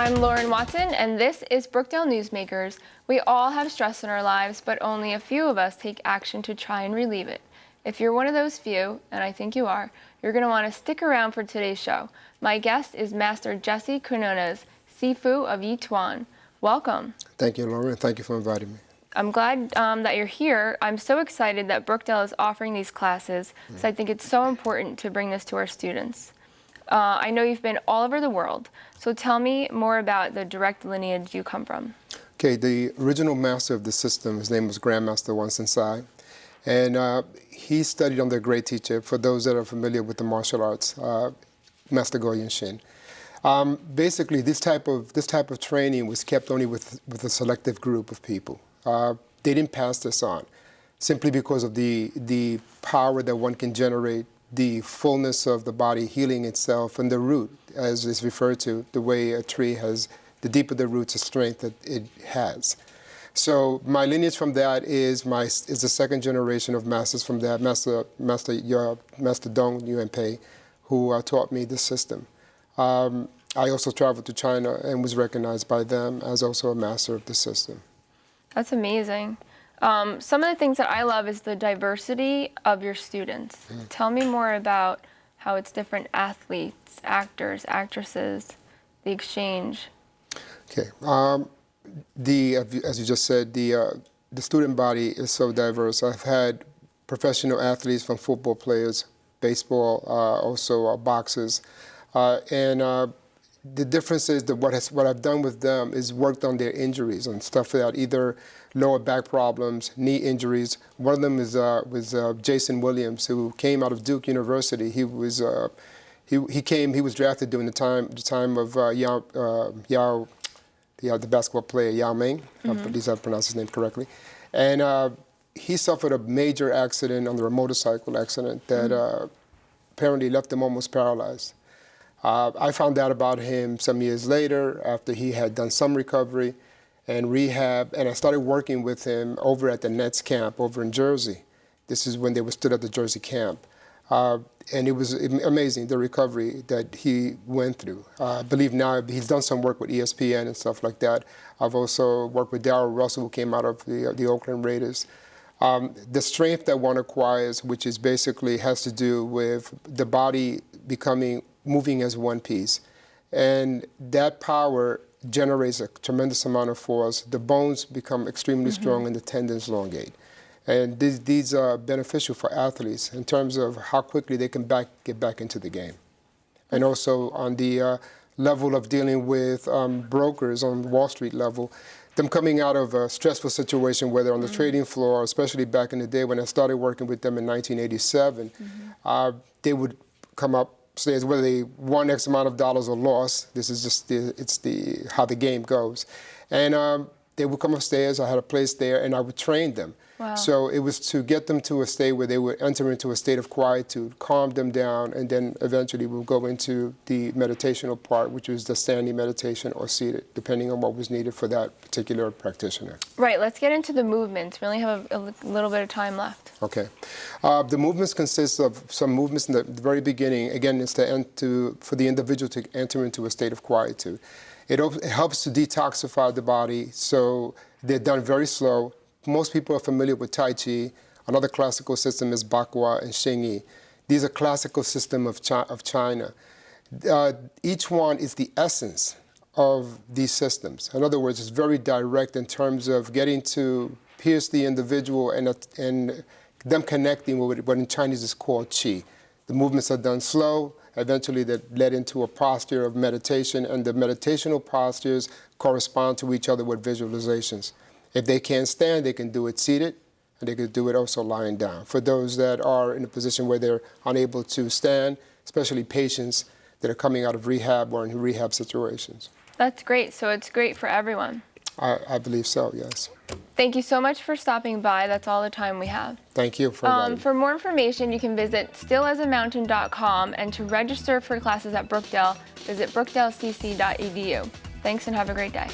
I'm Lauren Watson, and this is Brookdale Newsmakers. We all have stress in our lives, but only a few of us take action to try and relieve it. If you're one of those few, and I think you are, you're going to want to stick around for today's show. My guest is Master Jesse Quinones, Sifu of Chuan. Welcome. Thank you, Lauren. Thank you for inviting me. I'm glad that you're here. I'm so excited that Brookdale is offering these classes, because I think it's so important to bring this to our students. I know you've been all over the world, so tell me more about the direct lineage you come from. Okay, the original master of the system, his name was Grandmaster Wansensai, and he studied under a great teacher, for those that are familiar with the martial arts, Master Goyen Shin. Basically, this type of training was kept only with a selective group of people. They didn't pass this on, simply because of the power that one can generate, the fullness of the body healing itself, and the root, as is referred to, the way a tree has, the deeper the roots, the strength that it has. So my lineage from that is the second generation of masters from that, Master Dong Yuanpei, who taught me the system. I also traveled to China and was recognized by them as also a master of the system. That's amazing. Some of the things that I love is the diversity of your students. Tell me more about how it's different athletes, actors, actresses, the exchange. Okay. As you just said, the student body is so diverse. I've had professional athletes, from football players, baseball, also boxers, and the difference is that what I've done with them is worked on their injuries and stuff like that, either lower back problems, knee injuries. One of them was Jason Williams, who came out of Duke University. He was drafted during the time of the basketball player Yao Ming. At least I pronounced his name correctly, and he suffered a major accident under a motorcycle accident that apparently left him almost paralyzed. I found out about him some years later, after he had done some recovery and rehab, and I started working with him over at the Nets camp over in Jersey. This is when they were stood at the Jersey camp. And it was amazing, the recovery that he went through. I believe now he's done some work with ESPN and stuff like that. I've also worked with Darryl Russell, who came out of the Oakland Raiders. The strength that one acquires, which is basically has to do with the body moving as one piece. And that power generates a tremendous amount of force. The bones become extremely strong and the tendons elongate. And these are beneficial for athletes in terms of how quickly they can get back into the game. And also on the level of dealing with brokers on Wall Street level, them coming out of a stressful situation, whether on the trading floor, especially back in the day when I started working with them in 1987, they would come up stairs, whether they won X amount of dollars or lost. This is just how the game goes. And they would come upstairs. I had a place there, and I would train them. Wow. So it was to get them to a state where they would enter into a state of quietude, calm them down, and then eventually we'll go into the meditational part, which is the standing meditation or seated, depending on what was needed for that particular practitioner. Right, let's get into the movements. We only have a little bit of time left. Okay. The movements consist of some movements in the very beginning. Again, it's for the individual to enter into a state of quietude. It helps to detoxify the body, so they're done very slow. Most people are familiar with Tai Chi. Another classical system is Bakwa and Xingyi. These are classical systems of China. Each one is the essence of these systems. In other words, it's very direct in terms of getting to pierce the individual and them connecting with what in Chinese is called Qi. The movements are done slow. Eventually, that led into a posture of meditation, and the meditational postures correspond to each other with visualizations. If they can't stand, they can do it seated, and they can do it also lying down. For those that are in a position where they're unable to stand, especially patients that are coming out of rehab or in rehab situations. That's great. So it's great for everyone. I believe so, yes. Thank you so much for stopping by. That's all the time we have. Thank you for inviting me. For more information, you can visit stillasamountain.com, and to register for classes at Brookdale, visit brookdalecc.edu. Thanks and have a great day.